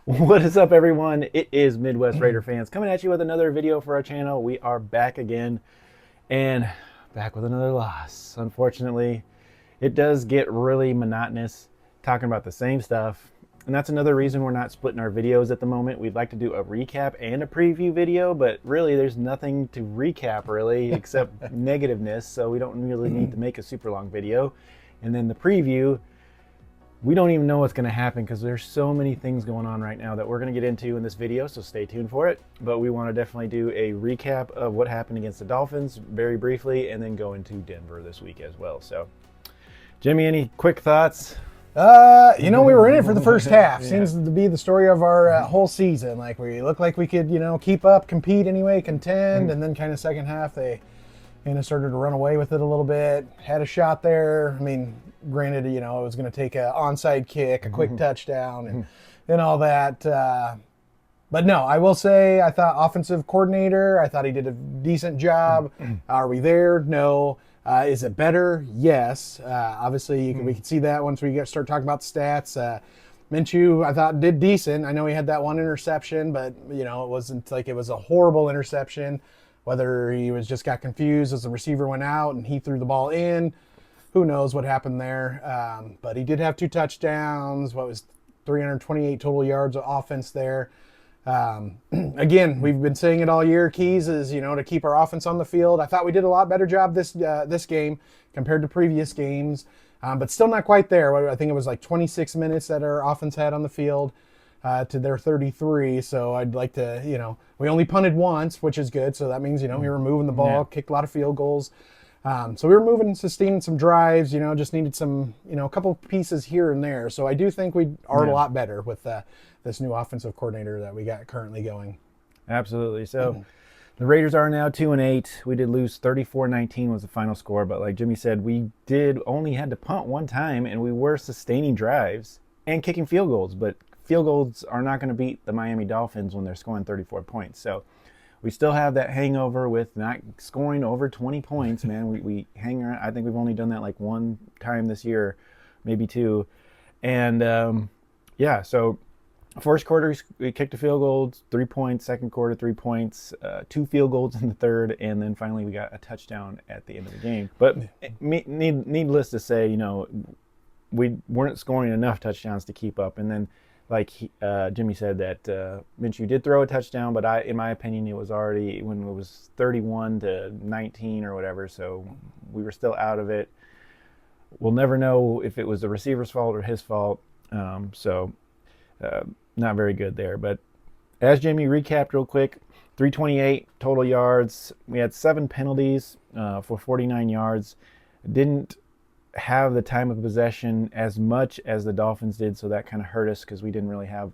What is up, everyone? It is Midwest Raider fans coming at you with another video for our channel. We are back again and back with another loss. Unfortunately, it does get really monotonous talking about the same stuff. And that's another reason we're not splitting our videos at the moment. We'd like to do a recap and a preview video, but really there's nothing to recap really except negativeness. So we don't really need to make a super long video. And then the preview, we don't even know what's going to happen because there's so many things going on right now that we're going to get into in this video, so stay tuned for it. But we want to definitely do a recap of what happened against the Dolphins very briefly and then go into Denver this week as well. So, Jimmy, any quick thoughts? We were in it for the first half. Yeah. Seems to be the story of our whole season. Like, we looked like we could, keep up, compete anyway, contend, and then kind of second half they kind of started to run away with it a little bit. Had a shot there. I mean, granted, it was going to take an onside kick, a quick touchdown, and all that. But no, I will say I thought offensive coordinator, I thought he did a decent job. Are we there? No. Is it better? Yes. Obviously, we can see that once we start talking about the stats. Minshew, I thought, did decent. I know he had that one interception, but, it wasn't like it was a horrible interception. Whether he got confused as the receiver went out and he threw the ball in, who knows what happened there. But he did have 2 touchdowns. 328 total yards of offense there. Again, we've been saying it all year. Keys is, to keep our offense on the field. I thought we did a lot better job this game compared to previous games, but still not quite there. I think it was like 26 minutes that our offense had on the field to their 33. So I'd like to, we only punted once, which is good. So that means, we were moving the ball, kicked a lot of field goals. So we were moving, sustaining some drives, just needed some, a couple pieces here and there. So I do think we are a lot better with this new offensive coordinator that we got currently going. Absolutely. So the Raiders are now 2-8. We did lose 34-19 was the final score. But like Jimmy said, we did only had to punt one time, and we were sustaining drives and kicking field goals. But field goals are not going to beat the Miami Dolphins when they're scoring 34 points. So we still have that hangover with not scoring over 20 points, man. We hang around. I think we've only done that like one time this year, maybe 2. And, so first quarter, we kicked a field goal, 3 points. Second quarter, 3 points, 2 field goals in the third. And then finally we got a touchdown at the end of the game. But needless to say, we weren't scoring enough touchdowns to keep up. And then, like Jimmy said, that Minshew did throw a touchdown, but in my opinion, it was already when it was 31-19 or whatever, so we were still out of it. We'll never know if it was the receiver's fault or his fault, not very good there. But as Jimmy recapped real quick, 328 total yards. We had 7 penalties for 49 yards. Didn't have the time of possession as much as the Dolphins did, so that kind of hurt us because we didn't really have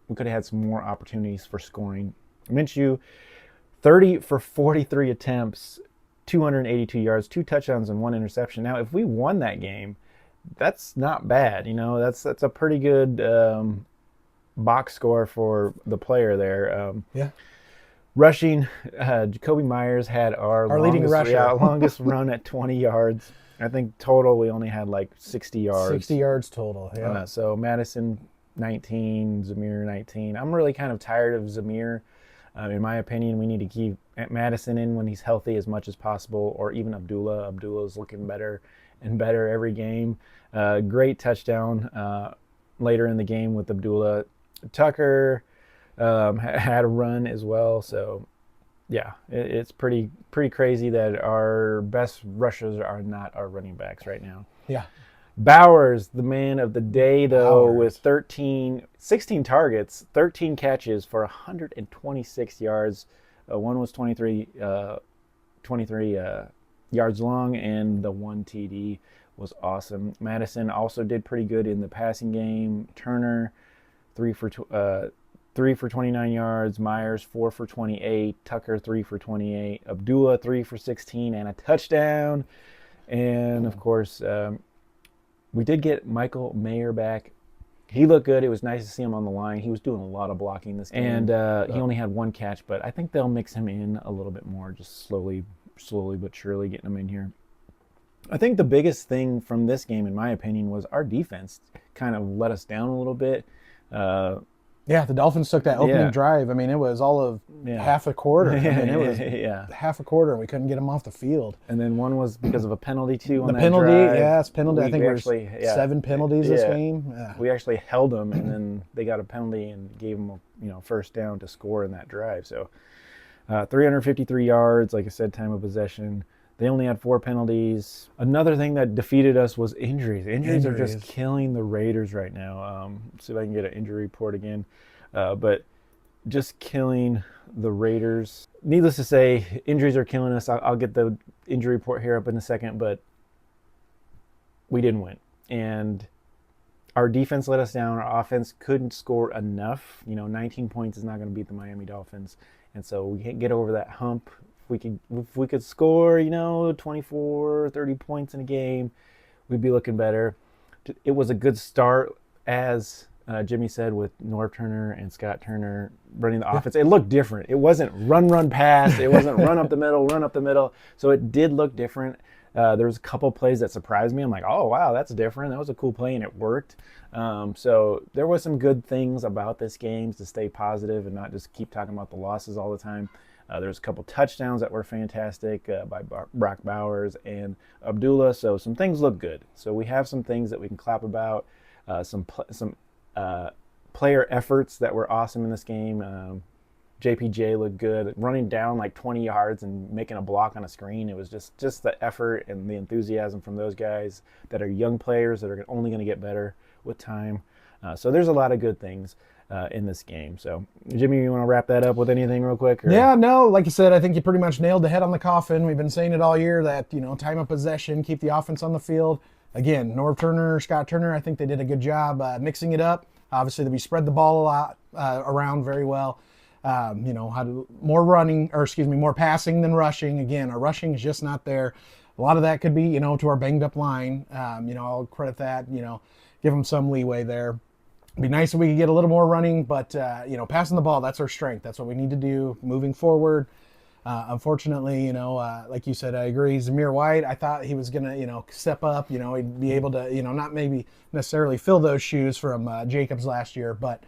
we could have had some more opportunities for scoring. Minshew, 30 for 43 attempts, 282 yards, 2 touchdowns and 1 interception. Now, if we won that game, that's not bad. That's a pretty good box score for the player there. Rushing, Jacoby Myers had our leading rusher. Longest run at 20 yards. I think total we only had like 60 yards. 60 yards total, yeah. So Madison 19, Zamir 19. I'm really kind of tired of Zamir. In my opinion, we need to keep Madison in when he's healthy as much as possible, or even Abdullah. Abdullah's looking better and better every game. Great touchdown later in the game with Abdullah. Tucker had a run as well, so yeah, it's pretty crazy that our best rushers are not our running backs right now. Yeah. Bowers, the man of the day, though, with 16 targets, 13 catches for 126 yards. One was 23 yards long, and the 1 TD was awesome. Madison also did pretty good in the passing game. Turner, 3 for 29 yards. Myers, 4 for 28. Tucker, 3 for 28. Abdullah, 3 for 16 and a touchdown. And, of course, we did get Michael Mayer back. He looked good. It was nice to see him on the line. He was doing a lot of blocking this game. And he only had 1 catch, but I think they'll mix him in a little bit more, just slowly but surely getting him in here. I think the biggest thing from this game, in my opinion, was our defense kind of let us down a little bit. Yeah, the Dolphins took that opening Yeah. drive. I mean, it was all of Yeah. half a quarter. I mean, it was Yeah. half a quarter, and we couldn't get them off the field. And then one was because of a penalty too on The that penalty, drive. yes, penalty. I think We there's actually, yeah, 7 penalties this yeah, game. Yeah. we actually held them, and then they got a penalty and gave them, first down to score in that drive. So 353 yards, like I said, time of possession. They only had 4 penalties. Another thing that defeated us was injuries. Injuries are just killing the Raiders right now. See if I can get an injury report again. But just killing the Raiders. Needless to say, injuries are killing us. I'll get the injury report here up in a second, but we didn't win. And our defense let us down. Our offense couldn't score enough. 19 points is not going to beat the Miami Dolphins. And so we can't get over that hump. If we could score, 24, 30 points in a game, we'd be looking better. It was a good start, as Jimmy said, with Norv Turner and Scott Turner running the offense. It looked different. It wasn't run, pass. It wasn't run up the middle, run up the middle. So it did look different. There was a couple plays that surprised me. I'm like, oh, wow, that's different. That was a cool play, and it worked. So there was some good things about this game to stay positive and not just keep talking about the losses all the time. There's a couple touchdowns that were fantastic by Brock Bowers and Abdullah. So some things look good. So we have some things that we can clap about. Some player efforts that were awesome in this game. JPJ looked good, running down like 20 yards and making a block on a screen. It was just the effort and the enthusiasm from those guys that are young players that are only going to get better with time. So there's a lot of good things in this game. So, Jimmy, you want to wrap that up with anything real quick? Or? Yeah, no, like you said, I think you pretty much nailed the head on the coffin. We've been saying it all year that, time of possession, keep the offense on the field. Again, Norv Turner, Scott Turner, I think they did a good job mixing it up. Obviously, we spread the ball a lot around very well. More passing than rushing. Again, our rushing is just not there. A lot of that could be, to our banged up line. I'll credit that, give them some leeway there. It'd be nice if we could get a little more running, but, passing the ball, that's our strength. That's what we need to do moving forward. Unfortunately, like you said, I agree. Zamir White, I thought he was going to, step up, he'd be able to, not maybe necessarily fill those shoes from Jacobs last year, but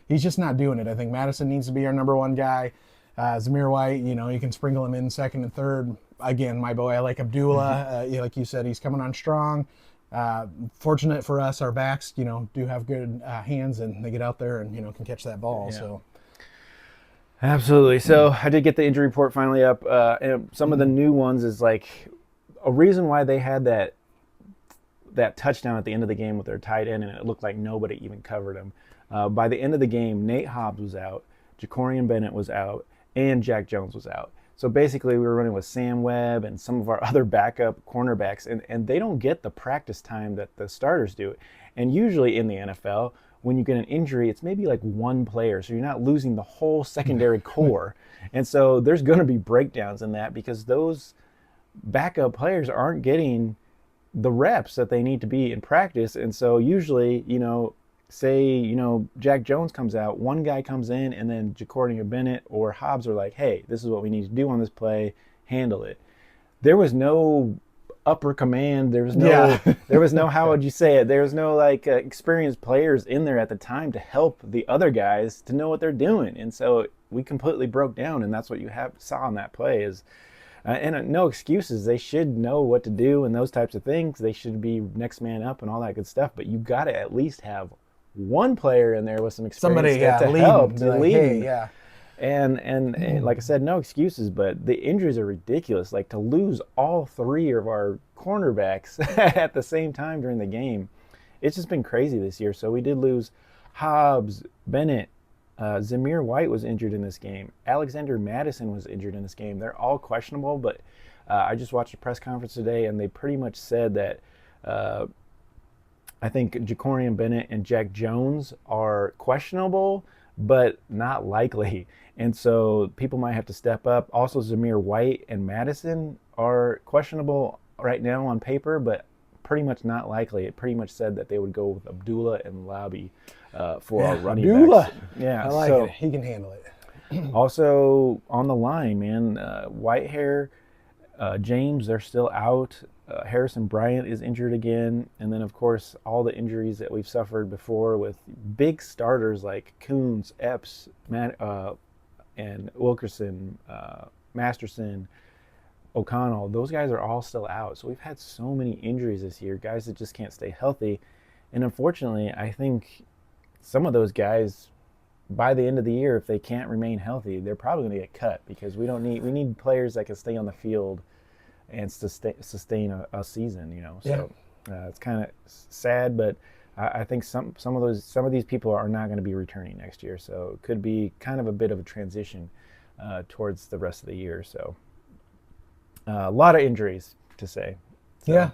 he's just not doing it. I think Madison needs to be our number one guy. Zamir White, you can sprinkle him in second and third. Again, my boy, I like Abdullah. Like you said, he's coming on strong. Fortunate for us, our backs, do have good hands, and they get out there and, can catch that ball. Yeah. So. Absolutely. So I did get the injury report finally up. And some of the new ones is like a reason why they had that touchdown at the end of the game with their tight end, and it looked like nobody even covered him. By the end of the game, Nate Hobbs was out, Jacorian Bennett was out, and Jack Jones was out. So basically we were running with Sam Webb and some of our other backup cornerbacks, and they don't get the practice time that the starters do. And usually in the NFL, when you get an injury, it's maybe like one player, so you're not losing the whole secondary core. And so there's going to be breakdowns in that because those backup players aren't getting the reps that they need to be in practice. And so usually, say, Jack Jones comes out, one guy comes in, and then Jacorian Bennett or Hobbs are like, hey, this is what we need to do on this play, handle it. There was no upper command. There was no, how would you say it? There was no experienced players in there at the time to help the other guys to know what they're doing. And so we completely broke down, and that's what you saw on that play is, and no excuses. They should know what to do and those types of things. They should be next man up and all that good stuff. But you got to at least have one player in there with some experience to help, to lead. Hey, yeah. And like I said, no excuses, but the injuries are ridiculous. Like to lose all 3 of our cornerbacks at the same time during the game, it's just been crazy this year. So we did lose Hobbs, Bennett, Zamir White was injured in this game. Alexander Madison was injured in this game. They're all questionable, but I just watched a press conference today, and they pretty much said that I think Jacorian Bennett and Jack Jones are questionable, but not likely. And so people might have to step up. Also, Zamir White and Madison are questionable right now on paper, but pretty much not likely. It pretty much said that they would go with Abdullah and Labi for our running backs. Yeah, I like it. He can handle it. Also, on the line, man, Whitehair, James, they're still out. Harrison Bryant is injured again, and then of course all the injuries that we've suffered before with big starters like Coons, Epps, and Wilkerson, Masterson, O'Connell. Those guys are all still out. So we've had so many injuries this year, guys that just can't stay healthy. And unfortunately, I think some of those guys, by the end of the year, if they can't remain healthy, they're probably going to get cut because we need players that can stay on the field and sustain a season, So it's kind of sad, but I think some of these people are not going to be returning next year. So it could be kind of a bit of a transition towards the rest of the year. So a lot of injuries to say. So. Yeah.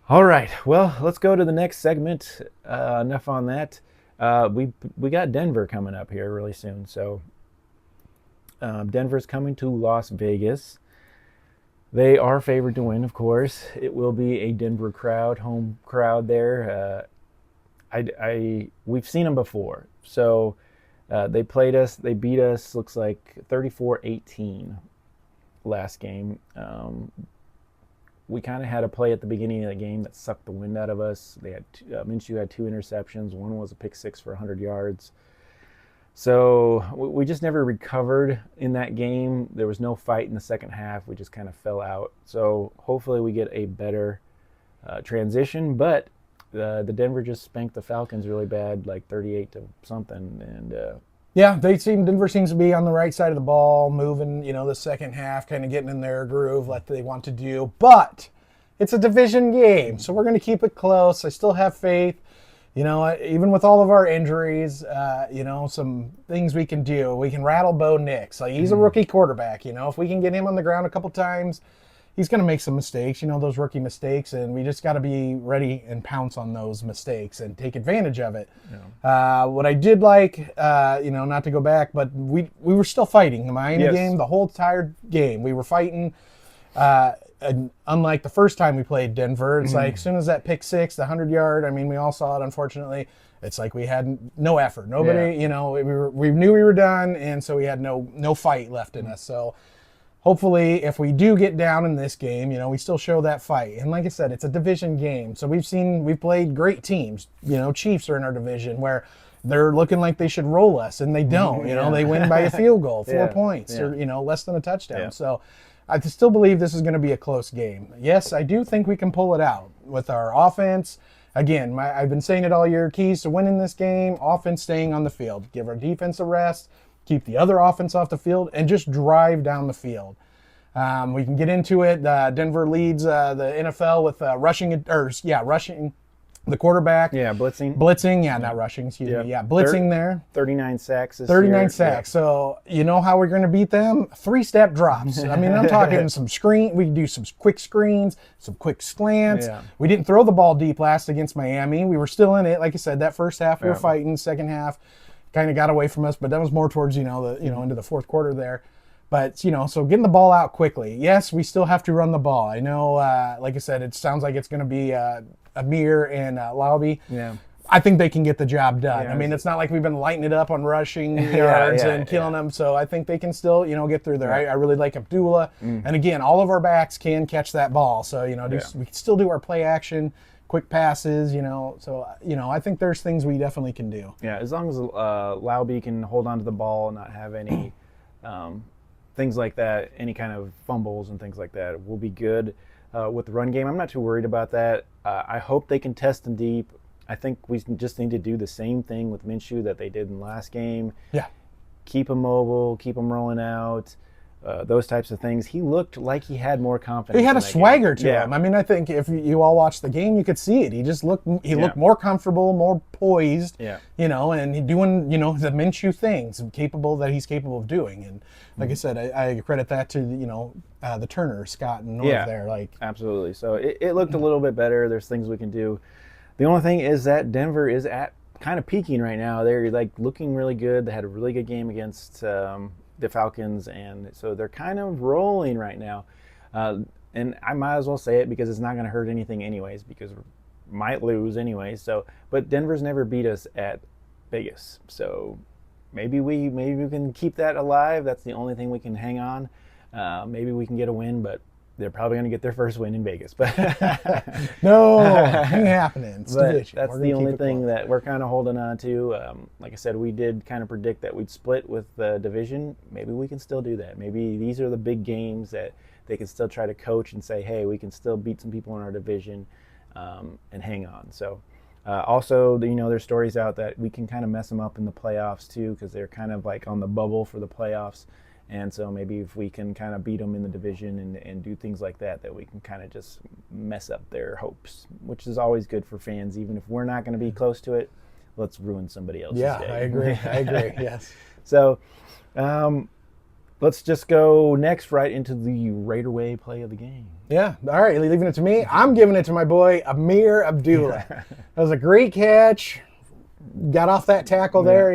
All right. Well, let's go to the next segment. Enough on that. We got Denver coming up here really soon. So Denver's coming to Las Vegas. They are favored to win, of course. It will be a Denver crowd, home crowd there. We've seen them before. So they played us. They beat us, looks like 34-18 last game. We kind of had a play at the beginning of the game that sucked the wind out of us. They had Minshew had 2 interceptions. One was a pick six for 100 yards. So we just never recovered in that game. There was no fight in the second half. We just kind of fell out. So hopefully we get a better transition. But the Denver just spanked the Falcons really bad, like 38 to something. And yeah, Denver seems to be on the right side of the ball, moving, the second half, kind of getting in their groove, like they want to do. But it's a division game, so we're going to keep it close. I still have faith. Even with all of our injuries, some things we can do. We can rattle Bo Nix. Like, he's a rookie quarterback. If we can get him on the ground a couple times, he's going to make some mistakes, those rookie mistakes, and we just got to be ready and pounce on those mistakes and take advantage of it. Yeah. What I did like, not to go back, but we were still fighting the Miami game, the whole entire game. We were fighting. And unlike the first time we played Denver, it's like as soon as that pick six, the 100-yard, we all saw it, unfortunately. It's like we had no effort. Nobody, we knew we were done, and so we had no fight left in us. So hopefully if we do get down in this game, we still show that fight. And like I said, it's a division game. So we've played great teams. Chiefs are in our division where they're looking like they should roll us, and they don't. They win by a field goal, 4 points, or less than a touchdown. Yeah. So I still believe this is going to be a close game. Yes, I do think we can pull it out with our offense. Again, I've been saying it all year. Keys to winning this game: offense staying on the field, give our defense a rest, keep the other offense off the field, and just drive down the field. We can get into it. Denver leads the NFL with rushing the quarterback. Yeah, blitzing. Yeah, not rushing. Excuse me. Yeah, blitzing there. 39 sacks. 39 sacks. Yeah. So you know how we're going to beat them? 3-step drops. I'm talking some screen. We can do some quick screens, some quick slants. Yeah. We didn't throw the ball deep last against Miami. We were still in it. Like I said, that first half we were fighting. Second half kind of got away from us, but that was more towards into the fourth quarter there. But, so getting the ball out quickly. Yes, we still have to run the ball. I know, like I said, it sounds like it's going to be Amir and Lauby. Yeah. I think they can get the job done. Yeah, it's not like we've been lighting it up on rushing yards and killing them. So I think they can still, get through there. Yeah. I really like Abdullah. And again, all of our backs can catch that ball. So, we can still do our play action, quick passes, So, I think there's things we definitely can do. Yeah, as long as Lauby can hold on to the ball and not have any things like that, any kind of fumbles and things like that, will be good with the run game. I'm not too worried about that. I hope they can test them deep. I think we just need to do the same thing with Minshew that they did in the last game. Yeah. Keep him mobile, keep him rolling out, those types of things. He looked like he had more confidence. He had a swagger to him. I think if you all watched the game, you could see it. He just looked more comfortable, more poised, and he doing, the Minshew things he's capable of doing. And like I said, I credit that to, the Turner, Scott, and North there. Absolutely. So it looked a little bit better. There's things we can do. The only thing is that Denver is at kind of peaking right now. They're looking really good. They had a really good game against the Falcons, and so they're kind of rolling right now. And I might as well say it because it's not going to hurt anything anyways, because we might lose anyway. So, but Denver's never beat us at Vegas, so maybe we can keep that alive. That's the only thing we can hang on. Maybe we can get a win, but they're probably going to get their first win in Vegas. But No, ain't happening. It's but division. that's We're the gonna keep only it thing close. that we're kind of holding on to. Like I said, we did kind of predict that we'd split with the division. Maybe we can still do that. Maybe these are the big games that they can still try to coach and say, hey, we can still beat some people in our division and hang on. So also, there's stories out that we can kind of mess them up in the playoffs too, because they're kind of like on the bubble for the playoffs. And so maybe if we can kind of beat them in the division and do things like that, that we can kind of just mess up their hopes, which is always good for fans. Even if we're not going to be close to it, let's ruin somebody else's Yeah, day. I agree. I agree. Yes. So let's just go next right into the Raider Way play of the game. Yeah. All right. Leaving it to me. I'm giving it to my boy Amir Abdullah. That was a great catch. Got off that tackle there,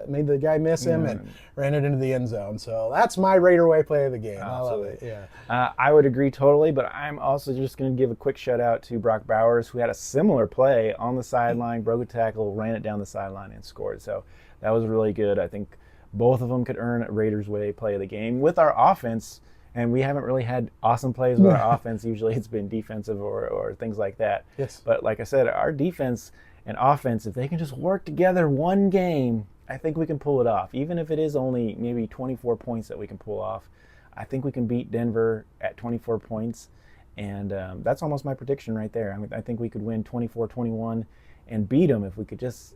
made the guy miss him and ran it into the end zone. So that's my Raider Way play of the game. Absolutely. I love it. Yeah. I would agree totally, but I'm also just going to give a quick shout out to Brock Bowers, who had a similar play on the sideline, broke a tackle, ran it down the sideline, and scored. So that was really good. I think both of them could earn Raiders Way play of the game with our offense. And we haven't really had awesome plays with our offense. Usually it's been defensive or things like that. Yes. But like I said, our defense and offense, if they can just work together one game, I think we can pull it off. Even if it is only maybe 24 points that we can pull off, I think we can beat Denver at 24 points. And that's almost my prediction right there. I mean, I think we could win 24-21 and beat them if we could just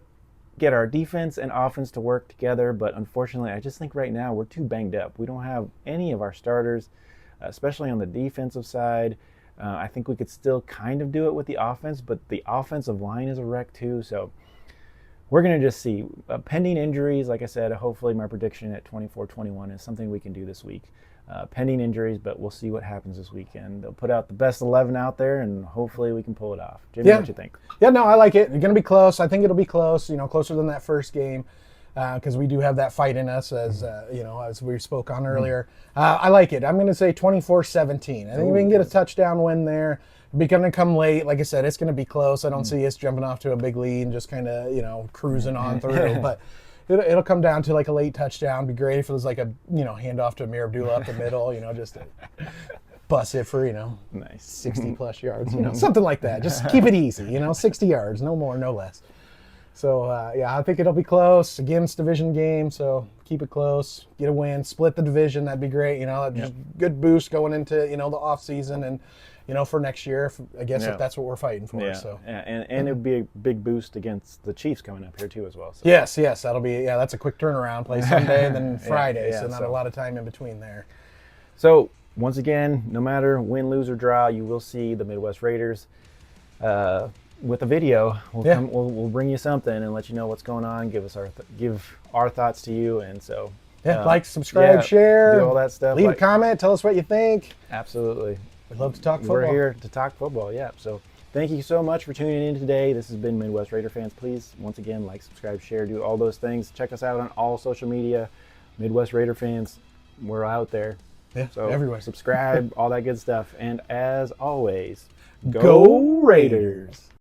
get our defense and offense to work together. But unfortunately, I just think right now we're too banged up. We don't have any of our starters, especially on the defensive side. I think we could still kind of do it with the offense, but the offensive line is a wreck too. So we're going to just see. Pending injuries, like I said, hopefully my prediction at 24-21 is something we can do this week. Pending injuries, but we'll see what happens this weekend. They'll put out the best 11 out there, and hopefully we can pull it off. Jimmy, what you think? Yeah, no, I like it. It's going to be close. I think it'll be close, closer than that first game. Because we do have that fight in us, as as we spoke on earlier. I like it. I'm going to say 24-17. I think we can get a touchdown win there. We're going to come late. Like I said, it's going to be close. I don't see us jumping off to a big lead and just kind of, cruising on through. But it'll come down to like a late touchdown. It'd be great if it was like a, handoff to Amir Abdullah up the middle, just to bust it for, Nice. 60 plus yards, something like that. Just keep it easy, 60 yards, no more, no less. So, I think it'll be close. Again, it's a division game, so keep it close. Get a win. Split the division. That'd be great. Just good boost going into, the off season and, for next year, if that's what we're fighting for. Yeah, so. And it would be a big boost against the Chiefs coming up here, too, as well. So. Yes, that'll be, that's a quick turnaround. Play Sunday and then Friday, so not a lot of time in between there. So, once again, no matter win, lose, or draw, you will see the Midwest Raiders. With a video, we'll bring you something and let you know what's going on. Give our thoughts to you, and so like, subscribe, share, do all that stuff. Leave a comment. Tell us what you think. Absolutely, we'd love to talk football. We're here to talk football. Yeah. So thank you so much for tuning in today. This has been Midwest Raider Fans. Please, once again, like, subscribe, share, do all those things. Check us out on all social media. Midwest Raider Fans, we're out there. Yeah, so everywhere. Subscribe, all that good stuff, and as always, go Raiders.